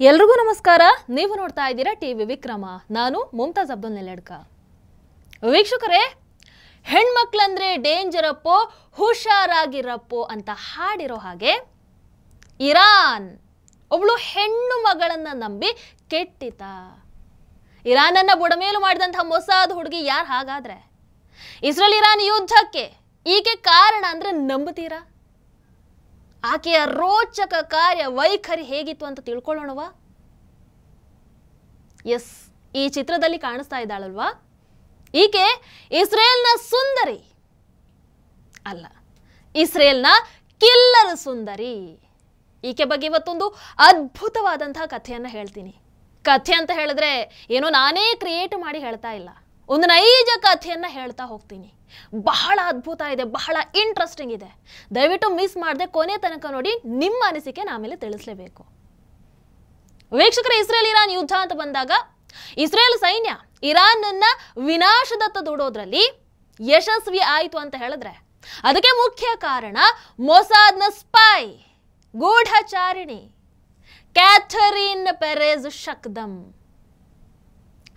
ಎಲ್ರಿಗೂ ನಮಸ್ಕಾರ. ನೀವು ನೋಡ್ತಾ ಇದ್ದೀರಾ ಟಿವಿ ವಿಕ್ರಮ. ನಾನು ಮುಮ್ತಾಜ್ ಅಬ್ದುಲ್ ನೆಲೆಡ್ಕ. ವೀಕ್ಷಕರೇ, ಹೆಣ್ಮಕ್ಳಂದ್ರೆ ಡೇಂಜರಪ್ಪೋ, ಹುಷಾರಾಗಿರಪ್ಪೋ ಅಂತ ಹಾಡಿರೋ ಹಾಗೆ ಇರಾನ್ ಒಬ್ಳು ಹೆಣ್ಣು ಮಗಳನ್ನ ನಂಬಿ ಕೆಟ್ಟಿತ. ಇರಾನನ್ನ ಬುಡಮೇಲು ಮಾಡಿದಂತಹ ಮೊಸಾದ್ ಹುಡುಗಿ ಯಾರು ಹಾಗಾದ್ರೆ? ಇಸ್ರೇಲ್ ಇರಾನ್ ಯುದ್ಧಕ್ಕೆ ಈಕೆ ಕಾರಣ ಅಂದ್ರೆ ನಂಬುತ್ತೀರಾ? ಆಕೆಯ ರೋಚಕ ಕಾರ್ಯ ವೈಖರಿ ಹೇಗಿತ್ತು ಅಂತ ತಿಳ್ಕೊಳ್ಳೋಣವಾ? ಎಸ್, ಈ ಚಿತ್ರದಲ್ಲಿ ಕಾಣಿಸ್ತಾ ಇದ್ದಾಳಲ್ವಾ, ಈಕೆ ಇಸ್ರೇಲ್ನ ಸುಂದರಿ ಅಲ್ಲ, ಇಸ್ರೇಲ್ನ ಕಿಲ್ಲರ್ ಸುಂದರಿ. ಈಕೆ ಬಗ್ಗೆ ಇವತ್ತೊಂದು ಅದ್ಭುತವಾದಂತಹ ಕಥೆಯನ್ನ ಹೇಳ್ತೀನಿ. ಕಥೆ ಅಂತ ಹೇಳಿದ್ರೆ ಏನೋ ನಾನೇ ಕ್ರಿಯೇಟ್ ಮಾಡಿ ಹೇಳ್ತಾ ಇಲ್ಲ, ಒಂದು ನೈಜ ಕಥೆಯನ್ನ ಹೇಳ್ತಾ ಹೋಗ್ತೀನಿ. ಬಹಳ ಅದ್ಭುತ ಇದೆ, ಬಹಳ ಇಂಟ್ರೆಸ್ಟಿಂಗ್ ಇದೆ. ದಯವಿಟ್ಟು ಮಿಸ್ ಮಾಡದೆ ಕೊನೆ ತನಕ ನೋಡಿ. ನಿಮ್ಮ ಅನಿಸಿಕೆ ಆಮೇಲೆ ತಿಳಿಸಲೇಬೇಕು. ವೀಕ್ಷಕರ, ಇಸ್ರೇಲ್ ಇರಾನ್ ಯುದ್ಧ ಅಂತ ಬಂದಾಗ ಇಸ್ರೇಲ್ ಸೈನ್ಯ ಇರಾನ್ ಅನ್ನ ವಿನಾಶದತ್ತ ದೂಡೋದ್ರಲ್ಲಿ ಯಶಸ್ವಿ ಆಯಿತು ಅಂತ ಹೇಳಿದ್ರೆ ಅದಕ್ಕೆ ಮುಖ್ಯ ಕಾರಣ ಮೊಸಾದ್ನ ಸ್ಪೈ, ಗೂಢಚಾರಿಣಿ ಕ್ಯಾಥರಿನ್ ಪೆರೆಜ್ ಶಕ್ದಮ್.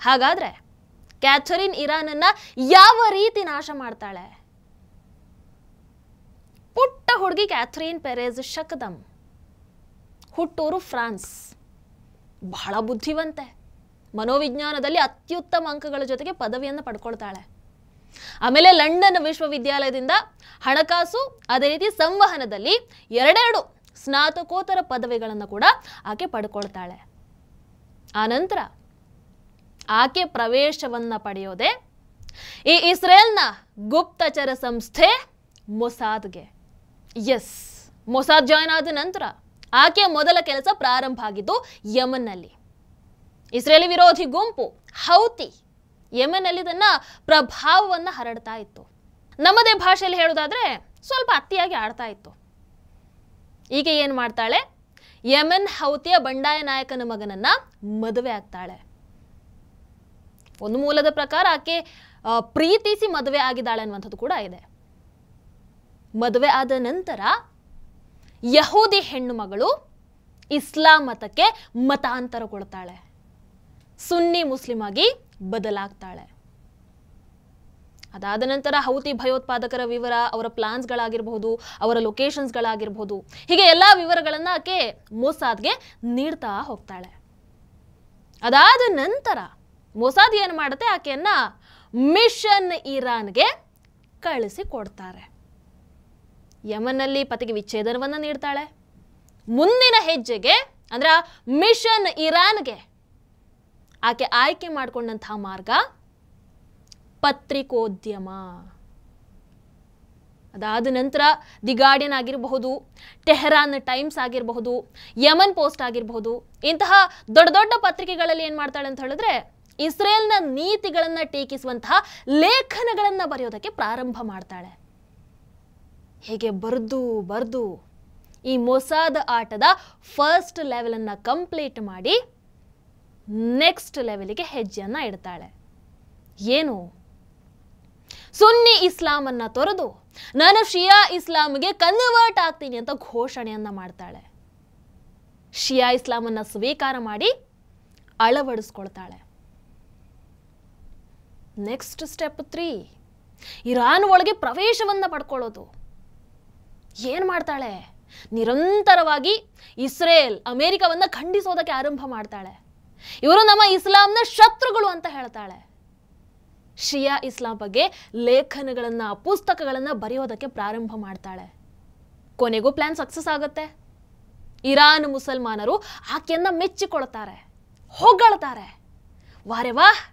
ಹಾಗಾದ್ರೆ ಕ್ಯಾಥರಿನ್ ಇರಾನ್ ಅನ್ನ ಯಾವ ರೀತಿ ನಾಶ ಮಾಡ್ತಾಳೆ? ಪುಟ್ಟ ಹುಡುಗಿ ಕ್ಯಾಥರಿನ್ ಪೆರೆಜ್ ಶಕ್ದಮ್, ಹುಟ್ಟೂರು ಫ್ರಾನ್ಸ್, ಬಹಳ ಬುದ್ಧಿವಂತೆ, ಮನೋವಿಜ್ಞಾನದಲ್ಲಿ ಅತ್ಯುತ್ತಮ ಅಂಕಗಳ ಜೊತೆಗೆ ಪದವಿಯನ್ನು ಪಡ್ಕೊಳ್ತಾಳೆ. ಆಮೇಲೆ ಲಂಡನ್ ವಿಶ್ವವಿದ್ಯಾಲಯದಿಂದ ಹಣಕಾಸು ಅದೇ ರೀತಿ ಸಂವಹನದಲ್ಲಿ ಎರಡೆರಡು ಸ್ನಾತಕೋತ್ತರ ಪದವಿಗಳನ್ನು ಕೂಡ ಆಕೆ ಪಡ್ಕೊಳ್ತಾಳೆ. ಆನಂತರ ಆಕೆ ಪ್ರವೇಶವನ್ನ ಪಡೆಯೋದೆ ಈ ಇಸ್ರೇಲ್ನ ಗುಪ್ತಚರ ಸಂಸ್ಥೆ ಮೊಸಾದ್ಗೆ. ಎಸ್, ಮೊಸಾದ್ ಜಾಯ್ನ್ ಆದ ನಂತರ ಆಕೆಯ ಮೊದಲ ಕೆಲಸ ಪ್ರಾರಂಭ ಆಗಿದ್ದು ಯಮನ್ನಲ್ಲಿ. ಇಸ್ರೇಲಿ ವಿರೋಧಿ ಗುಂಪು ಹೌತಿ ಯಮನ್ನಲ್ಲಿ ತನ್ನ ಪ್ರಭಾವವನ್ನು ಹರಡ್ತಾ ಇತ್ತು. ನಮ್ಮದೇ ಭಾಷೆಯಲ್ಲಿ ಹೇಳೋದಾದ್ರೆ ಸ್ವಲ್ಪ ಅತಿಯಾಗಿ ಆಡ್ತಾ ಇತ್ತು. ಈಗ ಏನು ಮಾಡ್ತಾಳೆ? ಯಮನ್ ಹೌತಿಯ ಬಂಡಾಯ ನಾಯಕನ ಮಗನನ್ನ ಮದುವೆ ಆಗ್ತಾಳೆ. ಒಂದು ಮೂಲದ ಪ್ರಕಾರ ಆಕೆ ಪ್ರೀತಿಸಿ ಮದುವೆ ಆಗಿದ್ದಾಳೆ ಅನ್ನುವಂಥದ್ದು ಕೂಡ ಇದೆ. ಮದುವೆ ಆದ ನಂತರ ಯಹೂದಿ ಹೆಣ್ಣು ಮಗಳು ಇಸ್ಲಾಂ ಮತಕ್ಕೆ ಮತಾಂತರಗೊಳ್ತಾಳೆ, ಸುನ್ನಿ ಮುಸ್ಲಿಂ ಆಗಿ ಬದಲಾಗ್ತಾಳೆ. ಅದಾದ ನಂತರ ಹೌತಿ ಭಯೋತ್ಪಾದಕರ ವಿವರ, ಅವರ ಪ್ಲಾನ್ಸ್ಗಳಾಗಿರಬಹುದು, ಅವರ ಲೊಕೇಶನ್ಸ್ಗಳಾಗಿರಬಹುದು, ಹೀಗೆ ಎಲ್ಲ ವಿವರಗಳನ್ನ ಆಕೆ ಮೊಸಾದ್ಗೆ ನೀಡ್ತಾ ಹೋಗ್ತಾಳೆ. ಅದಾದ ನಂತರ ಮೊಸಾದ್ ಏನು ಮಾಡುತ್ತೆ? ಆಕೆಯನ್ನ ಮಿಷನ್ ಇರಾನ್ಗೆ ಕಳಿಸಿ ಕೊಡ್ತಾರೆ. ಯಮನ್ನಲ್ಲಿ ಪತಿಗೆ ವಿಚ್ಛೇದನವನ್ನ ನೀಡ್ತಾಳೆ. ಮುಂದಿನ ಹೆಜ್ಜೆಗೆ ಅಂದ್ರೆ ಮಿಷನ್ ಇರಾನ್ಗೆ ಆಕೆ ಆಯ್ಕೆ ಮಾಡಿಕೊಂಡಂತಹ ಮಾರ್ಗ ಪತ್ರಿಕೋದ್ಯಮ. ಅದಾದ ನಂತರ ದಿ ಗಾರ್ಡಿಯನ್ ಆಗಿರಬಹುದು, ಟೆಹರಾನ್ ಟೈಮ್ಸ್ ಆಗಿರಬಹುದು, ಯಮನ್ ಪೋಸ್ಟ್ ಆಗಿರಬಹುದು, ಇಂತಹ ದೊಡ್ಡ ದೊಡ್ಡ ಪತ್ರಿಕೆಗಳಲ್ಲಿ ಏನ್ ಮಾಡ್ತಾಳೆ ಅಂತ ಹೇಳಿದ್ರೆ ಇಸ್ರೇಲ್ನ ನೀತಿಗಳನ್ನ ಟೀಕಿಸುವಂತಹ ಲೇಖನಗಳನ್ನ ಬರೆಯೋದಕ್ಕೆ ಪ್ರಾರಂಭ ಮಾಡ್ತಾಳೆ. ಹೀಗೆ ಬರ್ದು ಈ ಮೊಸಾದ್ ಆಟದ ಫಸ್ಟ್ ಲೆವೆಲ್ ಅನ್ನ ಕಂಪ್ಲೀಟ್ ಮಾಡಿ ನೆಕ್ಸ್ಟ್ ಲೆವೆಲ್ಗೆ ಹೆಜ್ಜೆಯನ್ನ ಇಡ್ತಾಳೆ. ಏನು? ಸುನ್ನಿ ಇಸ್ಲಾಂ ಅನ್ನ ತೊರೆದು ನಾನು ಶಿಯಾ ಇಸ್ಲಾಂಗೆ ಕನ್ವರ್ಟ್ ಆಗ್ತೀನಿ ಅಂತ ಘೋಷಣೆಯನ್ನ ಮಾಡ್ತಾಳೆ. ಶಿಯಾ ಇಸ್ಲಾಂ ಅನ್ನ ಸ್ವೀಕಾರ ಮಾಡಿ ಅಳವಡಿಸ್ಕೊಳ್ತಾಳೆ. ನೆಕ್ಸ್ಟ್ ಸ್ಟೆಪ್ 3, ಇರಾನ್ ಒಳಗೆ ಪ್ರವೇಶವನ್ನ ಪಡ್ಕೊಳ್ಳೋದು. ಏನ್ ಮಾಡ್ತಾಳೆ? ನಿರಂತರವಾಗಿ ಇಸ್ರೇಲ್ ಅಮೆರಿಕವನ್ನ ಖಂಡಿಸೋದಕ್ಕೆ ಆರಂಭ ಮಾಡ್ತಾಳೆ. ಇವರು ನಮ್ಮ ಇಸ್ಲಾಂನ ಶತ್ರುಗಳು ಅಂತ ಹೇಳ್ತಾಳೆ. ಶಿಯಾ ಇಸ್ಲಾಂ ಬಗ್ಗೆ ಲೇಖನಗಳನ್ನ, ಪುಸ್ತಕಗಳನ್ನ ಬರೆಯೋದಕ್ಕೆ ಪ್ರಾರಂಭ ಮಾಡ್ತಾಳೆ. ಕೊನೆಗೂ ಪ್ಲಾನ್ ಸಕ್ಸಸ್ ಆಗುತ್ತೆ. ಇರಾನ್ ಮುಸಲ್ಮಾನರು ಆಕೆಯನ್ನ ಮೆಚ್ಚಿಕೊಳ್ತಾರೆ, ಹೊಗಳ್ತಾರೆ. ವಾರೆ ವಾಹ್,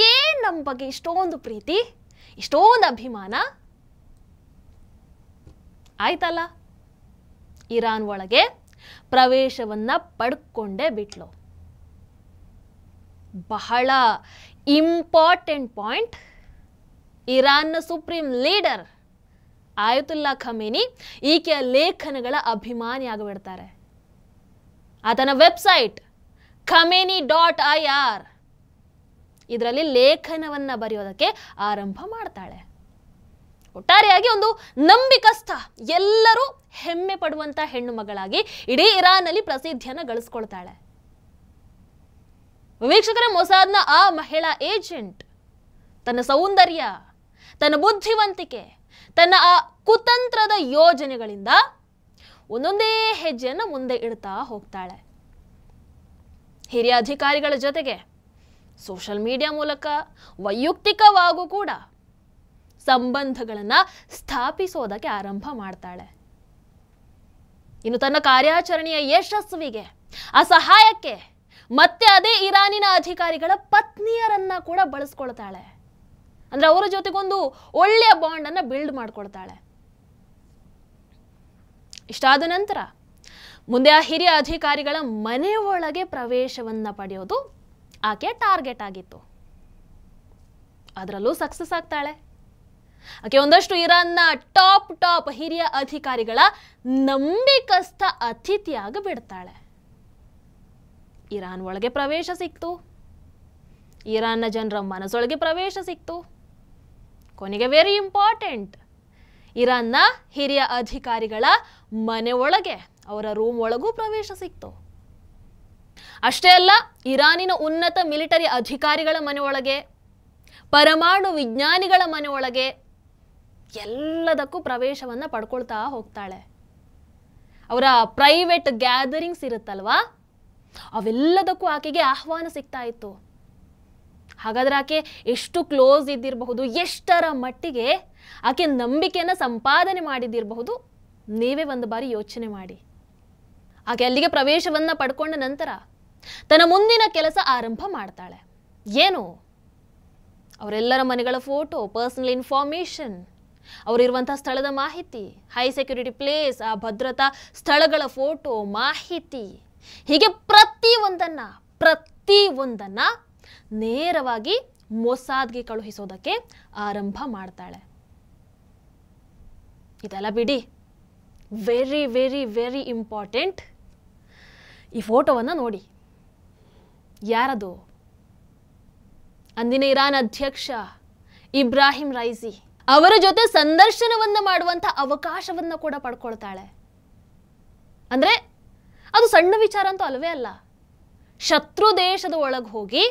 ಏನ್ ನಮ್ಮ ಬಗ್ಗೆ ಇಷ್ಟೊಂದು ಪ್ರೀತಿ, ಇಷ್ಟೊಂದು ಅಭಿಮಾನ. ಆಯ್ತಲ್ಲ, ಇರಾನ್ ಒಳಗೆ ಪ್ರವೇಶವನ್ನ ಪಡ್ಕೊಂಡೇ ಬಿಟ್ಲು. ಬಹಳ ಇಂಪಾರ್ಟೆಂಟ್ ಪಾಯಿಂಟ್, ಇರಾನ್ನ ಸುಪ್ರೀಂ ಲೀಡರ್ ಆಯತುಲ್ಲಾ ಖಮೇನಿ ಈಕೆಯ ಲೇಖನಗಳ ಅಭಿಮಾನಿ ಆಗಿಬಿಡ್ತಾರೆ. ಆತನ ವೆಬ್ಸೈಟ್ khamenei.ir ಇದರಲ್ಲಿ ಲೇಖನವನ್ನ ಬರೆಯೋದಕ್ಕೆ ಆರಂಭ ಮಾಡ್ತಾಳೆ. ಒಟ್ಟಾರೆಯಾಗಿ ಒಂದು ನಂಬಿಕಸ್ಥ, ಎಲ್ಲರೂ ಹೆಮ್ಮೆ ಪಡುವಂತ ಹೆಣ್ಣು ಮಗಳಾಗಿ ಇಡೀ ಇರಾನ್ ನಲ್ಲಿ ಪ್ರಸಿದ್ಧಿಯನ್ನು ಗಳಿಸ್ಕೊಳ್ತಾಳೆ. ವೀಕ್ಷಕರೇ, ಮೊಸಾದ್ನ ಆ ಮಹಿಳಾ ಏಜೆಂಟ್ ತನ್ನ ಸೌಂದರ್ಯ, ತನ್ನ ಬುದ್ಧಿವಂತಿಕೆ, ತನ್ನ ಆ ಕುತಂತ್ರದ ಯೋಜನೆಗಳಿಂದ ಒಂದೊಂದೇ ಹೆಜ್ಜೆಯನ್ನು ಮುಂದೆ ಇಡ್ತಾ ಹೋಗ್ತಾಳೆ. ಹಿರಿಯ ಅಧಿಕಾರಿಗಳ ಜೊತೆಗೆ ಸೋಷಿಯಲ್ ಮೀಡಿಯಾ ಮೂಲಕ ವೈಯಕ್ತಿಕವಾಗೂ ಕೂಡ ಸಂಬಂಧಗಳನ್ನು ಸ್ಥಾಪಿಸೋದಕ್ಕೆ ಆರಂಭ ಮಾಡ್ತಾಳೆ. ಇನ್ನು ತನ್ನ ಕಾರ್ಯಾಚರಣೆಯ ಯಶಸ್ವಿಗೆ, ಆ ಸಹಾಯಕ್ಕೆ ಮತ್ತೆ ಅದೇ ಇರಾನಿನ ಅಧಿಕಾರಿಗಳ ಪತ್ನಿಯರನ್ನ ಕೂಡ ಬಳಸ್ಕೊಳ್ತಾಳೆ. ಅಂದ್ರೆ ಅವರ ಜೊತೆಗೊಂದು ಒಳ್ಳೆಯ ಬಾಂಡ್ ಅನ್ನ ಬಿಲ್ಡ್ ಮಾಡ್ಕೊಳ್ತಾಳೆ. ಇಷ್ಟಾದ ನಂತರ ಮುಂದೆ ಆ ಹಿರಿಯ ಅಧಿಕಾರಿಗಳ ಮನೆ ಒಳಗೆ ಪ್ರವೇಶವನ್ನ ಪಡೆಯೋದು ಆಕೆ ಟಾರ್ಗೆಟ್ ಆಗಿತ್ತು. ಅದರಲ್ಲೂ ಸಕ್ಸಸ್ ಆಗ್ತಾಳೆ. ಆಕೆ ಒಂದಷ್ಟು ಇರಾನ್ನ ಟಾಪ್ ಹಿರಿಯ ಅಧಿಕಾರಿಗಳ ನಂಬಿಕಸ್ಥ ಅತಿಥಿಯಾಗಿ ಬಿಡ್ತಾಳೆ. ಇರಾನ್ ಒಳಗೆ ಪ್ರವೇಶ ಸಿಕ್ತು, ಇರಾನ್ನ ಜನರ ಮನಸ್ಸೊಳಗೆ ಪ್ರವೇಶ ಸಿಕ್ತು. ಕೊನೆಗೆ ವೆರಿ ಇಂಪಾರ್ಟೆಂಟ್, ಇರಾನ್ನ ಹಿರಿಯ ಅಧಿಕಾರಿಗಳ ಮನೆ ಒಳಗೆ, ಅವರ ರೂಮ್ ಒಳಗೂ ಪ್ರವೇಶ ಸಿಕ್ತು. ಅಷ್ಟೇ ಅಲ್ಲ, ಇರಾನಿನ ಉನ್ನತ ಮಿಲಿಟರಿ ಅಧಿಕಾರಿಗಳ ಮನೆ ಒಳಗೆ, ಪರಮಾಣು ವಿಜ್ಞಾನಿಗಳ ಮನೆ ಒಳಗೆ ಎಲ್ಲದಕ್ಕೂ ಪ್ರವೇಶವನ್ನ ಪಡ್ಕೊಳ್ತಾ ಹೋಗ್ತಾಳೆ. ಅವರ ಪ್ರೈವೇಟ್ ಗ್ಯಾದರಿಂಗ್ಸ್ ಇರುತ್ತಲ್ವಾ, ಅವೆಲ್ಲದಕ್ಕೂ ಆಕೆಗೆ ಆಹ್ವಾನ ಸಿಗ್ತಾ ಇತ್ತು. ಹಾಗಾದ್ರೆ ಆಕೆ ಎಷ್ಟು ಕ್ಲೋಸ್ ಇದ್ದಿರಬಹುದು, ಎಷ್ಟರ ಮಟ್ಟಿಗೆ ಆಕೆ ನಂಬಿಕೆಯನ್ನು ಸಂಪಾದನೆ ಮಾಡಿದ್ದಿರಬಹುದು, ನೀವೇ ಒಂದು ಬಾರಿ ಯೋಚನೆ ಮಾಡಿ. ಆಕೆ ಅಲ್ಲಿಗೆ ಪ್ರವೇಶವನ್ನ ಪಡ್ಕೊಂಡ ನಂತರ ತನ್ನ ಮುಂದಿನ ಕೆಲಸ ಆರಂಭ ಮಾಡ್ತಾಳೆ. ಏನು? ಅವರೆಲ್ಲರ ಮನೆಗಳ ಫೋಟೋ, ಪರ್ಸನಲ್ ಇನ್ಫಾರ್ಮೇಶನ್, ಅವರಿರುವಂತಹ ಸ್ಥಳದ ಮಾಹಿತಿ, ಹೈ ಸೆಕ್ಯೂರಿಟಿ ಪ್ಲೇಸ್, ಆ ಭದ್ರತಾ ಸ್ಥಳಗಳ ಫೋಟೋ, ಮಾಹಿತಿ, ಹೀಗೆ ಪ್ರತಿಯೊಂದನ್ನ ನೇರವಾಗಿ ಮೊಸಾದ್ಗೆ ಕಳುಹಿಸೋದಕ್ಕೆ ಆರಂಭ ಮಾಡ್ತಾಳೆ. ಇದೆಲ್ಲ ಬಿಡಿ, ವೆರಿ ವೆರಿ ವೆರಿ ಇಂಪಾರ್ಟೆಂಟ್, ಈ ಫೋಟೋವನ್ನು ನೋಡಿ. ಯಾರದು? ಅಂದಿನ ಇರಾನ್ ಅಧ್ಯಕ್ಷ ಇಬ್ರಾಹಿಂ ರೈಸಿ ಅವರ ಜೊತೆ ಸಂದರ್ಶನವನ್ನ ಮಾಡುವಂತ ಅವಕಾಶವನ್ನ ಕೂಡ ಪಡ್ಕೊಳ್ತಾಳೆ. ಅಂದ್ರೆ ಅದು ಸಣ್ಣ ವಿಚಾರ ಅಂತೂ ಅಲ್ವೇ ಅಲ್ಲ. ಶತ್ರು ದೇಶದ ಒಳಗೆ ಹೋಗಿ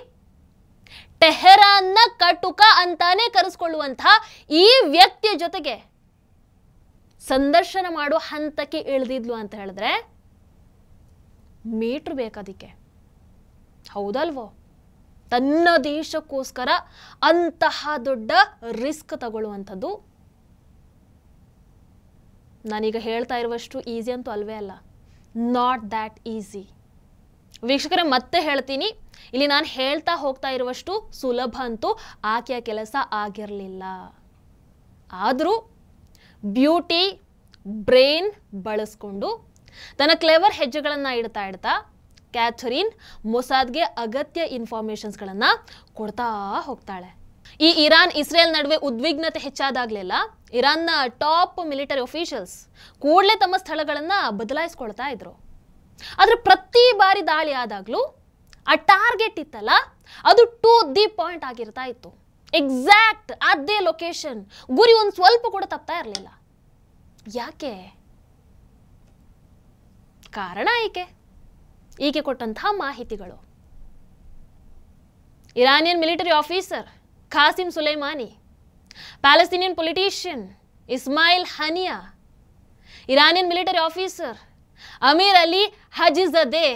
ಟೆಹರಾನ್ನ ಕಟುಕ ಅಂತಾನೆ ಕರೆಸ್ಕೊಳ್ಳುವಂತಹ ಈ ವ್ಯಕ್ತಿಯ ಜೊತೆಗೆ ಸಂದರ್ಶನ ಮಾಡೋ ಹಂತಕ್ಕೆ ಇಳಿದಿದ್ಲು ಅಂತ ಹೇಳಿದ್ರೆ ಮೀಟ್ರ್ ಬೇಕದಕ್ಕೆ, ಹೌದಲ್ವೋ? ತನ್ನ ದೇಶಕ್ಕೋಸ್ಕರ ಅಂತಹ ದೊಡ್ಡ ರಿಸ್ಕ್ ತಗೊಳ್ಳುವಂಥದ್ದು ನಾನೀಗ ಹೇಳ್ತಾ ಇರುವಷ್ಟು ಈಸಿ ಅಂತೂ ಅಲ್ವೇ ಅಲ್ಲ. Not that easy. ವೀಕ್ಷಕರೇ, ಮತ್ತೆ ಹೇಳ್ತೀನಿ, ಇಲ್ಲಿ ನಾನು ಹೇಳ್ತಾ ಹೋಗ್ತಾ ಇರುವಷ್ಟು ಸುಲಭ ಅಂತೂ ಆಕೆಯ ಕೆಲಸ ಆಗಿರಲಿಲ್ಲ. ಆದರೂ ಬ್ಯೂಟಿ, ಬ್ರೈನ್ ಬಳಸ್ಕೊಂಡು ತನ್ನ ಕ್ಲೆವರ್ ಹೆಜ್ಜೆಗಳನ್ನು ಇಡ್ತಾ ಕ್ಯಾಥರಿನ್ ಮೊಸಾದ್ಗೆ ಅಗತ್ಯ ಇನ್ಫಾರ್ಮೇಷನ್ಸ್ಗಳನ್ನು ಕೊಡ್ತಾ ಹೋಗ್ತಾಳೆ. ಈ ಇರಾನ್ ಇಸ್ರೇಲ್ ನಡುವೆ ಉದ್ವಿಗ್ನತೆ ಹೆಚ್ಚಾದಾಗಲೆಲ್ಲ ಇರಾನ್ನ ಟಾಪ್ ಮಿಲಿಟರಿ ಅಫಿಷಿಯಲ್ಸ್ ಕೂಡಲೇ ತಮ್ಮ ಸ್ಥಳಗಳನ್ನು ಬದಲಾಯಿಸ್ಕೊಳ್ತಾ ಇದ್ರು. ಆದರೆ ಪ್ರತಿ ಬಾರಿ ದಾಳಿ ಆದಾಗಲೂ ಆ ಟಾರ್ಗೆಟ್ ಇತ್ತಲ್ಲ, ಅದು ಟು ದಿ ಪಾಯಿಂಟ್ ಆಗಿರ್ತಾ ಇತ್ತು. ಎಕ್ಸಾಕ್ಟ್ ಅದೇ ಲೊಕೇಶನ್, ಗುರಿ ಒಂದು ಸ್ವಲ್ಪ ಕೂಡ ತಪ್ತಾ ಇರಲಿಲ್ಲ. ಯಾಕೆ? ಕಾರಣ ಈಕೆ ಕೊಟ್ಟಂತಹ ಮಾಹಿತಿಗಳು. Iranian military officer Qassem Soleimani, Palestinian politician Ismail Haniyeh, Iranian military officer Amir Ali Hajizadeh,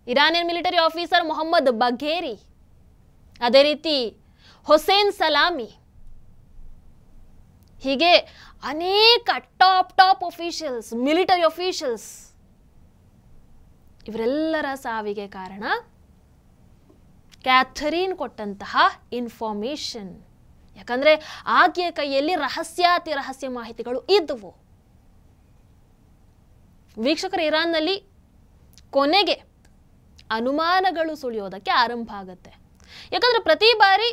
Iranian military officer Mohammad Bagheri, ಅದೇ ರೀತಿ ಹುಸೇನ್ ಸಲಾಮಿ, ಹೀಗೆ ಅನೇಕ ಟಾಪ್ ಅಫಿಷಿಯಲ್ಸ್, ಮಿಲಿಟರಿ ಅಫಿಷಿಯಲ್ಸ್, ಇವರೆಲ್ಲರ ಸಾವಿಗೆ ಕಾರಣ ಕ್ಯಾಥರಿನ್ ಕೊಟ್ಟಂತಹ ಇನ್ಫಾರ್ಮೇಶನ್. ಯಾಕಂದ್ರೆ ಆಕೆಯ ಕೈಯಲ್ಲಿ ರಹಸ್ಯ ಮಾಹಿತಿಗಳು ಇದ್ದವು. ವೀಕ್ಷಕರ, ಇರಾನ್ನಲ್ಲಿ ಕೊನೆಗೆ ಅನುಮಾನಗಳು ಸುಳಿಯೋದಕ್ಕೆ ಆರಂಭ ಆಗುತ್ತೆ. ಯಾಕಂದ್ರೆ ಪ್ರತಿ ಬಾರಿ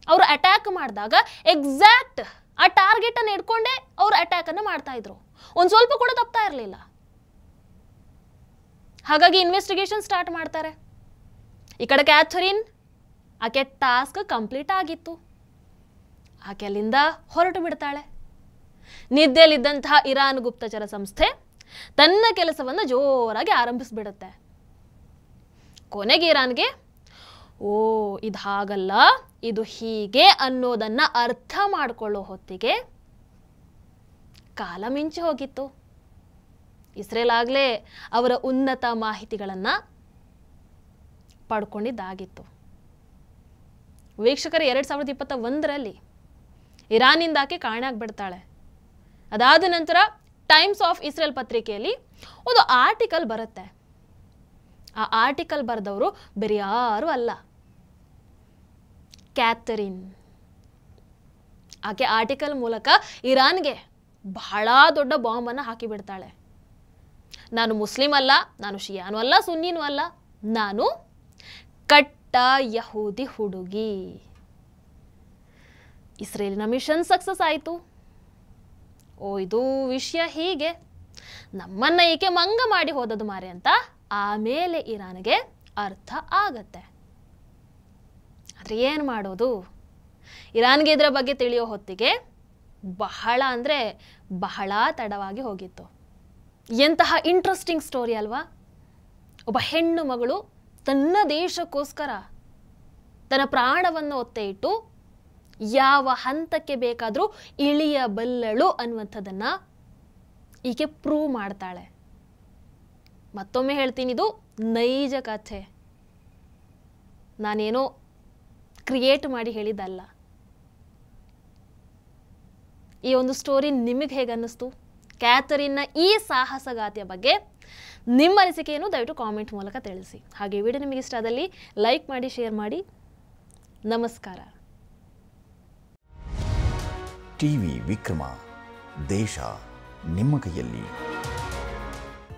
ಅವರು ಅಟ್ಯಾಕ್ ಮಾಡಿದಾಗ ಎಕ್ಸಾಕ್ಟ್ ಆ ಟಾರ್ಗೆಟ್ ಅನ್ನು ಇಟ್ಕೊಂಡೇ ಅವರು ಅಟ್ಯಾಕ್ ಅನ್ನು ಮಾಡ್ತಾ ಇದ್ರು. ಒಂದು ಸ್ವಲ್ಪ ಕೂಡ ತಪ್ತಾ ಇರಲಿಲ್ಲ. ಹಾಗಾಗಿ ಇನ್ವೆಸ್ಟಿಗೇಷನ್ ಸ್ಟಾರ್ಟ್ ಮಾಡ್ತಾರೆ. ಈ ಕಡೆ ಕ್ಯಾಥರಿನ್, ಆಕೆ ಟಾಸ್ಕ್ ಕಂಪ್ಲೀಟ್ ಆಗಿತ್ತು, ಆಕೆ ಅಲ್ಲಿಂದ ಹೊರಟು ಬಿಡ್ತಾಳೆ. ನಿದ್ದೆಯಲ್ಲಿದ್ದಂತಹ ಇರಾನ್ ಗುಪ್ತಚರ ಸಂಸ್ಥೆ ತನ್ನ ಕೆಲಸವನ್ನು ಜೋರಾಗಿ ಆರಂಭಿಸ್ಬಿಡುತ್ತೆ. ಕೊನೆಗೆ ಇರಾನ್ಗೆ ಓ ಇದು ಹಾಗಲ್ಲ, ಇದು ಹೀಗೆ ಅನ್ನೋದನ್ನು ಅರ್ಥ ಮಾಡಿಕೊಳ್ಳೋ ಹೊತ್ತಿಗೆ ಕಾಲ ಮಿಂಚಿ ಹೋಗಿತ್ತು. ಇಸ್ರೇಲ್ ಆಗಲೇ ಅವರ ಉನ್ನತ ಮಾಹಿತಿಗಳನ್ನು ಪಡ್ಕೊಂಡಿದ್ದಾಗಿತ್ತು. ವೀಕ್ಷಕರು 2021ರಲ್ಲಿ ಇರಾನಿಂದ ಆಕೆ ಕಾಣಾಗ್ಬಿಡ್ತಾಳೆ. ಅದಾದ ನಂತರ ಟೈಮ್ಸ್ ಆಫ್ ಇಸ್ರೇಲ್ ಪತ್ರಿಕೆಯಲ್ಲಿ ಒಂದು ಆರ್ಟಿಕಲ್ ಬರುತ್ತೆ. ಆ ಆರ್ಟಿಕಲ್ ಬರೆದವರು ಬೇರೆ ಯಾರೂ ಅಲ್ಲ, ಕ್ಯಾಥರಿನ್. ಆಕೆ ಆರ್ಟಿಕಲ್ ಮೂಲಕ ಇರಾನ್ಗೆ ಬಹಳ ದೊಡ್ಡ ಬಾಂಬನ್ನು ಹಾಕಿಬಿಡ್ತಾಳೆ. ನಾನು ಮುಸ್ಲಿಂ ಅಲ್ಲ, ನಾನು ಶಿಯಾನೂ ಅಲ್ಲ, ಸುನ್ನಿನೂ ಅಲ್ಲ, ನಾನು ಕಟ್ಟ ಯಹೂದಿ ಹುಡುಗಿ. ಇಸ್ರೇಲಿನ ಮಿಷನ್ ಸಕ್ಸಸ್ ಆಯಿತು. ಓ ಇದು ವಿಷಯ ಹೀಗೆ, ನಮ್ಮನ್ನ ಈಕೆ ಮಂಗ ಮಾಡಿ ಹೋದದು ಮಾರೆ ಅಂತ ಆಮೇಲೆ ಇರಾನ್ಗೆ ಅರ್ಥ ಆಗತ್ತೆ. ಆದರೆ ಏನು ಮಾಡೋದು? ಇರಾನ್ಗೆ ಇದರ ಬಗ್ಗೆ ತಿಳಿಯೋ ಹೊತ್ತಿಗೆ ಬಹಳ ಅಂದರೆ ಬಹಳ ತಡವಾಗಿ ಹೋಗಿತ್ತು. ಎಂತಹ ಇಂಟ್ರೆಸ್ಟಿಂಗ್ ಸ್ಟೋರಿ ಅಲ್ವಾ? ಒಬ್ಬ ಹೆಣ್ಣು ಮಗಳು ತನ್ನ ದೇಶಕ್ಕೋಸ್ಕರ ತನ್ನ ಪ್ರಾಣವನ್ನು ಒತ್ತೆ ಇಟ್ಟು ಯಾವ ಹಂತಕ್ಕೆ ಬೇಕಾದರೂ ಇಳಿಯಬಲ್ಲಳು ಅನ್ನುವಂಥದ್ದನ್ನು ಈಕೆ ಪ್ರೂವ್ ಮಾಡ್ತಾಳೆ. ಮತ್ತೊಮ್ಮೆ ಹೇಳ್ತೀನಿ, ಇದು ನೈಜ ಕಥೆ, ನಾನೇನೋ ಕ್ರಿಯೇಟ್ ಮಾಡಿ ಹೇಳಿದ್ದಲ್ಲ. ಈ ಒಂದು ಸ್ಟೋರಿ ನಿಮಗೆ ಹೇಗೆ ಅನ್ನಿಸ್ತು? ಕ್ಯಾಥರಿನ್ನ ಈ ಸಾಹಸಗಾತಿಯ ಬಗ್ಗೆ ನಿಮ್ಮ ಅನಿಸಿಕೆಯನ್ನು ದಯವಿಟ್ಟು ಕಾಮೆಂಟ್ ಮೂಲಕ ತಿಳಿಸಿ. ಹಾಗೆ ವಿಡಿಯೋ ನಿಮಗೆ ಇಷ್ಟ ಆದಲ್ಲಿ ಲೈಕ್ ಮಾಡಿ, ಶೇರ್ ಮಾಡಿ. ನಮಸ್ಕಾರ. ಟಿವಿ ವಿಕ್ರಮ, ದೇಶ ನಿಮ್ಮ ಕೈಯಲ್ಲಿ.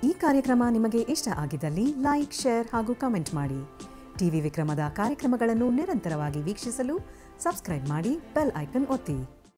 ಈ ಕಾರ್ಯಕ್ರಮ ನಿಮಗೆ ಇಷ್ಟ ಆಗಿದ್ದಲ್ಲಿ ಲೈಕ್, ಶೇರ್ ಹಾಗೂ ಕಮೆಂಟ್ ಮಾಡಿ. ಟಿವಿ ವಿಕ್ರಮದ ಕಾರ್ಯಕ್ರಮಗಳನ್ನು ನಿರಂತರವಾಗಿ ವೀಕ್ಷಿಸಲು ಸಬ್ಸ್ಕ್ರೈಬ್ ಮಾಡಿ, ಬೆಲ್ ಐಕನ್ ಒತ್ತಿ.